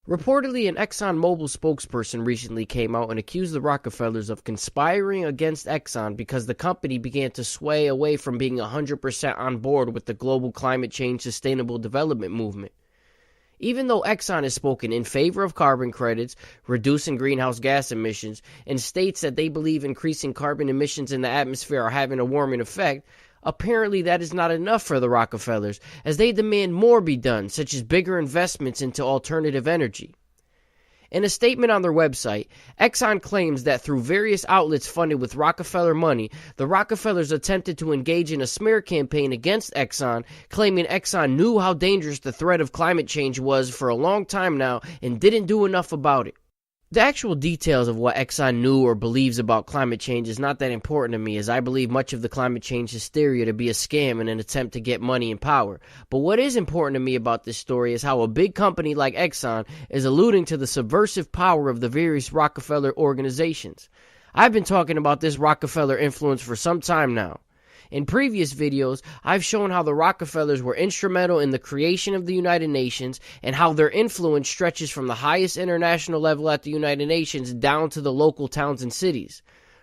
Reportedly, an Exxon Mobil spokesperson recently came out and accused the Rockefellers of conspiring against Exxon because the company began to sway away from being 100% on board with the global climate change sustainable development movement. Even though Exxon has spoken in favor of carbon credits, reducing greenhouse gas emissions, and states that they believe increasing carbon emissions in the atmosphere are having a warming effect, apparently that is not enough for the Rockefellers, as they demand more be done, such as bigger investments into alternative energy. In a statement on their website, Exxon claims that through various outlets funded with Rockefeller money, the Rockefellers attempted to engage in a smear campaign against Exxon, claiming Exxon knew how dangerous the threat of climate change was for a long time now and didn't do enough about it. The actual details of what Exxon knew or believes about climate change is not that important to me, as I believe much of the climate change hysteria to be a scam and an attempt to get money and power. But what is important to me about this story is how a big company like Exxon is alluding to the subversive power of the various Rockefeller organizations. I've been talking about this Rockefeller influence for some time now. In previous videos, I've shown how the Rockefellers were instrumental in the creation of the United Nations and how their influence stretches from the highest international level at the United Nations down to the local towns and cities.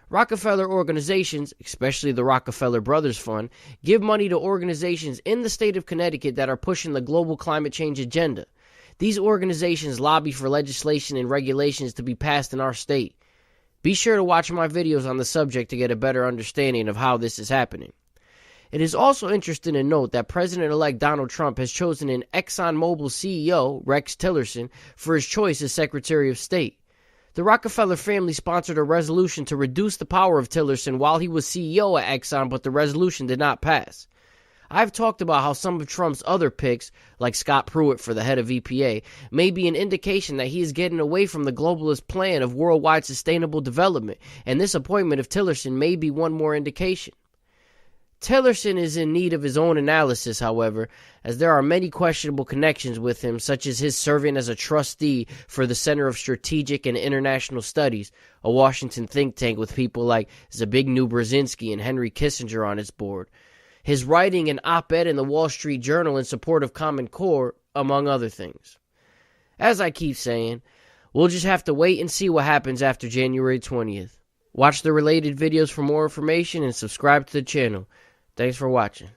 Rockefeller organizations, especially the Rockefeller Brothers Fund, give money to organizations in the state of Connecticut that are pushing the global climate change agenda. These organizations lobby for legislation and regulations to be passed in our state. Be sure to watch my videos on the subject to get a better understanding of how this is happening. It is also interesting to note that President-elect Donald Trump has chosen an Exxon Mobil CEO, Rex Tillerson, for his choice as Secretary of State. The Rockefeller family sponsored a resolution to reduce the power of Tillerson while he was CEO at Exxon, but the resolution did not pass. I've talked about how some of Trump's other picks, like Scott Pruitt for the head of EPA, may be an indication that he is getting away from the globalist plan of worldwide sustainable development, and this appointment of Tillerson may be one more indication. Tillerson is in need of his own analysis, however, as there are many questionable connections with him, such as his serving as a trustee for the Center of Strategic and International Studies, a Washington think tank with people like Zbigniew Brzezinski and Henry Kissinger on its board. His writing an op-ed in the Wall Street Journal in support of Common Core, among other things. As I keep saying, we'll just have to wait and see what happens after January 20th. Watch the related videos for more information and subscribe to the channel. Thanks for watching.